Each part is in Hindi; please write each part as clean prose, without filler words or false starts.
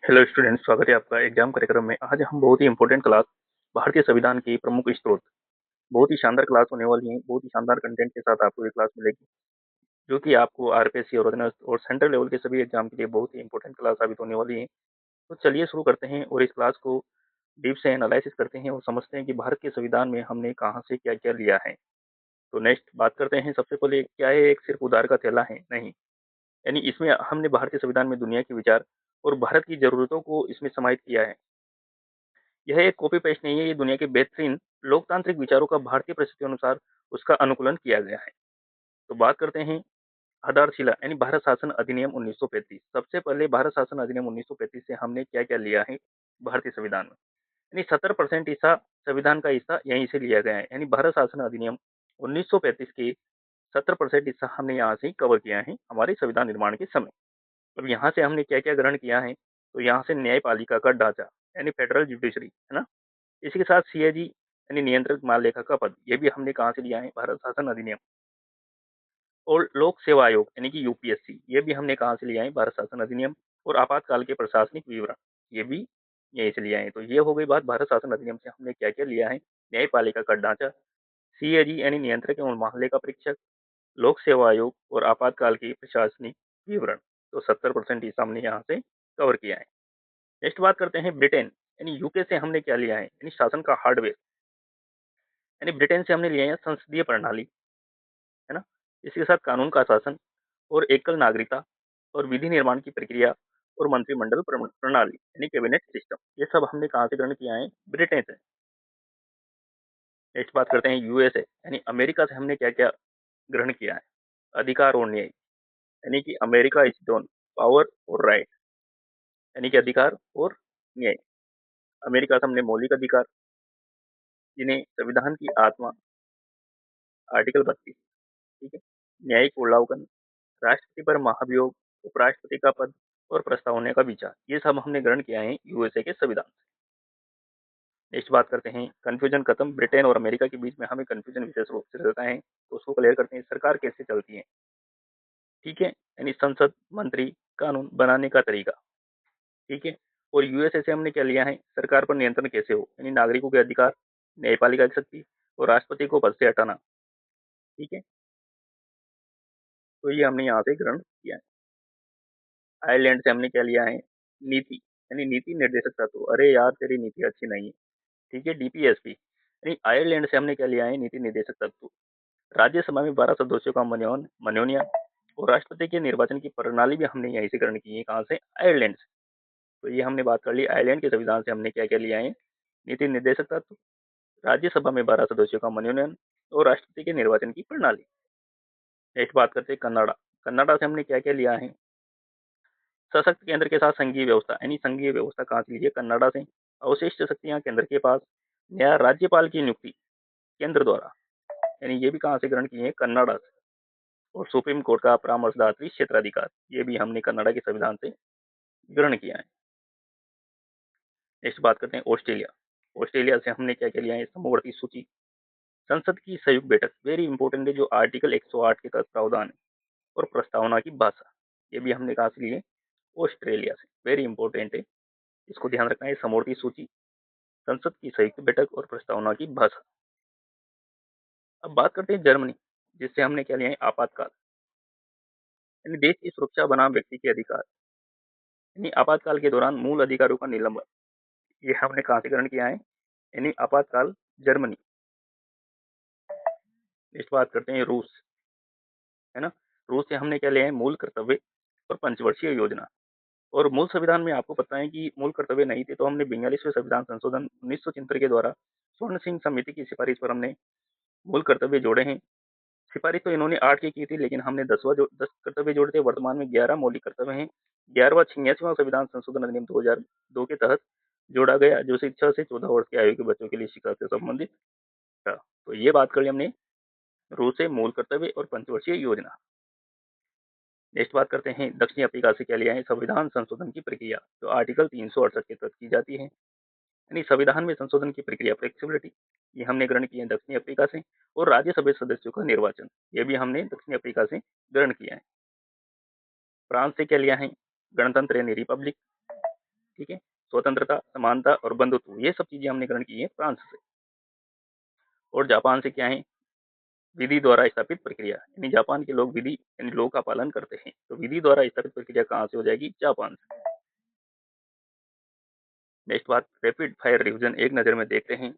हेलो स्टूडेंट्स, स्वागत है आपका एग्जाम कार्यक्रम में। आज हम बहुत ही इंपॉर्टेंट क्लास भारतीय संविधान की प्रमुख स्त्रोत, बहुत ही शानदार क्लास होने वाली है। बहुत ही शानदार कंटेंट के साथ आपको ये क्लास मिलेगी, जो कि आपको आरपीएससी और सेंट्रल लेवल के सभी एग्जाम के लिए बहुत ही इंपॉर्टेंट क्लास साबित होने वाली है। तो चलिए शुरू करते हैं और इस क्लास को डीप से एनालिसिस करते हैं और समझते हैं कि भारत के संविधान में हमने कहाँ से क्या क्या लिया है। तो नेक्स्ट बात करते हैं। सबसे पहले, क्या है एक सिर्फ उधार का थैला है? नहीं, यानी इसमें हमने भारतीय संविधान में दुनिया के विचार और भारत की जरूरतों को इसमें समाहित किया है। यह एक कॉपी पेस्ट नहीं है, ये दुनिया के बेहतरीन लोकतांत्रिक विचारों का भारतीय परिस्थितियों अनुसार उसका अनुकूलन किया गया है। तो बात करते हैं आधारशिला यानी भारत शासन अधिनियम 1935। सबसे पहले भारत शासन अधिनियम 1935 से हमने क्या क्या लिया है भारतीय संविधान में, यानी 70% हिस्सा संविधान का हिस्सा यहीं से लिया गया है। यानी भारत शासन अधिनियम 1935 के 70% हिस्सा हमने यहाँ से कवर किया है हमारे संविधान निर्माण के समय। अब यहाँ से हमने क्या क्या ग्रहण किया है, तो यहाँ से न्यायपालिका का ढांचा यानी फेडरल जुडिशरी है ना। इसी के साथ सीएजी यानी नियंत्रक माल लेखा का पद, ये भी हमने कहाँ से लिया है? भारत शासन अधिनियम। और लोक सेवा आयोग यानी कि यूपीएससी, ये भी हमने कहाँ से लिया है? भारत शासन अधिनियम। और आपातकाल के प्रशासनिक विवरण, ये भी यहीं से लिया है। तो ये हो गई बात भारत शासन अधिनियम से हमने क्या क्या लिया है। न्यायपालिका का ढांचा, सीएजी यानी नियंत्रक एवं महालेखा परीक्षक, लोक सेवा आयोग और आपातकाल की प्रशासनिक विवरण। तो 70% हिस्सा हमने यहाँ से कवर किया है। नेक्स्ट बात करते हैं ब्रिटेन यानी यूके से हमने क्या लिया है, यानी शासन का हार्डवेयर। यानी ब्रिटेन से हमने लिया है संसदीय प्रणाली, है ना। इसके साथ कानून का शासन और एकल नागरिकता और विधि निर्माण की प्रक्रिया और मंत्रिमंडल प्रणाली यानी कैबिनेट सिस्टम, ये सब हमने कहाँ से ग्रहण किया है? ब्रिटेन से। नेक्स्ट बात करते हैं यूएसए यानी अमेरिका से हमने क्या क्या ग्रहण किया है? अधिकार और न्याय, यानी कि अमेरिका इज डॉन पावर और राइट, यानी कि अधिकार और न्याय। अमेरिका से हमने मौलिक अधिकार, जिन्हें संविधान की आत्मा, आर्टिकल 32, ठीक है, न्यायिक उल्लंघन, राष्ट्रपति पर महाभियोग, उपराष्ट्रपति का पद और प्रस्तावना का विचार, ये सब हमने ग्रहण किया है यूएसए के संविधान से। नेक्स्ट बात करते हैं कंफ्यूजन खत्म। ब्रिटेन और अमेरिका के बीच में हमें कंफ्यूजन विशेष रूप से रहता है, तो उसको क्लियर करते हैं। सरकार कैसे चलती है, ठीक है, यानी संसद, मंत्री, कानून बनाने का तरीका, ठीक है। और यूएसए से हमने क्या लिया है? सरकार पर नियंत्रण कैसे हो, यानी नागरिकों के अधिकार, न्यायपालिका की शक्ति और राष्ट्रपति को पद से हटाना, ठीक है। तो ये हमने यहाँ से ग्रहण किया है। आयरलैंड से हमने क्या लिया है? नीति, यानी नीति निर्देशक तत्व। अरे यार, तेरी नीति अच्छी नहीं है, ठीक है, डीपीएसपी। यानी आयरलैंड से हमने क्या लिया है? नीति निर्देशक तत्व। राज्यसभा में 12 सदस्यों का मनोनयन और राष्ट्रपति के निर्वाचन की प्रणाली भी हमने यहीं से ग्रहण की है। कहाँ से? आयरलैंड से। तो ये हमने बात कर ली आयरलैंड के संविधान से हमने क्या क्या लिया है? नीति निर्देशक तत्व, राज्यसभा में 12 सदस्यों का मनोनयन और राष्ट्रपति के निर्वाचन की प्रणाली। नेक्स्ट बात करते हैं कन्नाडा। कन्नाडा से हमने क्या क्या लिया है? सशक्त केंद्र के साथ संघीय व्यवस्था, यानी संघीय व्यवस्था कहाँ से लीजिए? कन्नाडा से। अवशिष्ट शक्तियां केंद्र के पास, नया राज्यपाल की नियुक्ति केंद्र द्वारा, यानी ये भी कहाँ से ग्रहण किए हैं? कन्नाडा से। और सुप्रीम कोर्ट का परामर्शदात्री क्षेत्राधिकार, ये भी हमने कन्नाडा के संविधान से ग्रहण किया है। नेक्स्ट बात करते हैं ऑस्ट्रेलिया। ऑस्ट्रेलिया से हमने क्या क्या लिया है? समवर्ती सूची, संसद की संयुक्त बैठक, वेरी इंपॉर्टेंट है, जो आर्टिकल 108 के तहत प्रावधान है, और प्रस्तावना की भाषा, ये भी हमने कहाँ से लिए? ऑस्ट्रेलिया से। वेरी इंपॉर्टेंट है, इसको ध्यान रखना है। समवर्ती सूची, संसद की संयुक्त बैठक और प्रस्तावना की भाषा। अब बात करते हैं जर्मनी, जिससे हमने क्या लिया है? आपातकाल, यानी देश की सुरक्षा बनाम व्यक्ति के अधिकार, यानी आपातकाल के दौरान मूल अधिकारों का निलंबन, ये हमने कहाँ से ग्रहण किया है? यानी आपातकाल, जर्मनी। इस बात करते हैं रूस, है ना। रूस से हमने क्या लिया है? मूल कर्तव्य और पंचवर्षीय योजना। और मूल संविधान में आपको पता है कि मूल कर्तव्य नहीं थे, तो हमने 42वें संविधान संशोधन 1976 के द्वारा स्वर्ण सिंह समिति की सिफारिश पर हमने मूल कर्तव्य जोड़े हैं। सिफारिश तो इन्होंने 8 की थी, लेकिन हमने 10 कर्तव्य जोड़े थे। वर्तमान में 11 मौलिक कर्तव्य हैं। 11वां 86वां संविधान संशोधन अधिनियम 2002 के तहत जोड़ा गया, जो 6 से 14 वर्ष की आयु के बच्चों के लिए शिक्षा से संबंधित था। तो ये बात कर ली हमने रूस से मूल कर्तव्य और पंचवर्षीय योजना। नेक्स्ट बात करते हैं दक्षिण अफ्रीका से क्या लिया है? संविधान संशोधन की प्रक्रिया, जो आर्टिकल 368 के तहत की जाती है, यानी संविधान में संशोधन की प्रक्रिया, फ्लेक्सिबिलिटी, ये हमने ग्रहण किया है दक्षिण अफ्रीका से। और राज्यसभा सदस्यों का निर्वाचन, ये भी हमने दक्षिण अफ्रीका से ग्रहण किया है। फ्रांस से क्या लिया है? गणतंत्र यानी रिपब्लिक, ठीक है। स्वतंत्रता, समानता और बंधुत्व, ये सब चीजें हमने ग्रहण की है फ्रांस से। और जापान से क्या है, विधि द्वारा स्थापित प्रक्रिया, यानी जापान के लोग विधि यानी लॉ का पालन करते हैं। तो विधि द्वारा स्थापित प्रक्रिया कहाँ से हो जाएगी, जापान से। नेक्स्ट बात, रैपिड फायर रिवीजन एक नजर में देखते हैं।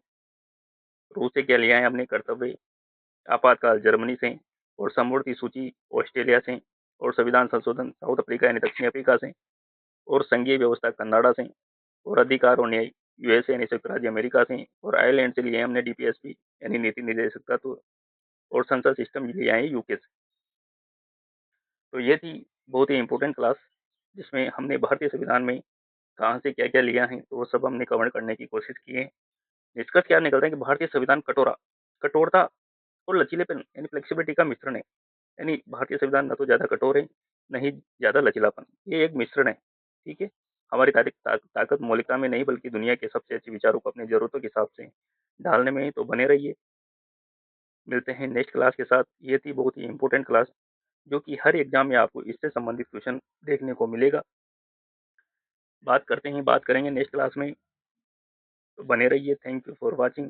रूस से क्या लिया है हमने, कर्तव्य, आपातकाल जर्मनी से, और समवर्ती सूची ऑस्ट्रेलिया से, और संविधान संशोधन साउथ अफ्रीका यानी दक्षिण अफ्रीका से, और संघीय व्यवस्था कनाडा से, और अधिकार और न्याय यूएसए यानी संयुक्त राज्य अमेरिका से, और आयरलैंड से लिया है हमने डीपीएसपी यानी नीति निर्देशक तत्व, और संसद सिस्टम लिया है यूके से। तो ये थी बहुत ही इंपॉर्टेंट क्लास, जिसमें हमने भारतीय संविधान में कहाँ से क्या क्या लिया है, तो वो सब हमने कवर करने की कोशिश की है। निष्कर्ष क्या निकलता है कि भारतीय संविधान कठोरता और लचीलेपन यानी फ्लेक्सिबिलिटी का मिश्रण है। यानी भारतीय संविधान न तो ज्यादा कठोर है, न ही ज्यादा लचीलापन, ये एक मिश्रण है। ठीक है। हमारी ताकत मौलिकता में नहीं, बल्कि दुनिया के सबसे अच्छे विचारों को अपनी जरूरतों के हिसाब से ढालने में है। तो बने रहिए, मिलते हैं नेक्स्ट क्लास के साथ। ये थी बहुत ही इंपॉर्टेंट क्लास, जो कि हर एग्जाम में आपको इससे संबंधित क्वेश्चन देखने को मिलेगा। बात करेंगे नेक्स्ट क्लास में। तो बने रहिए। Thank you for watching.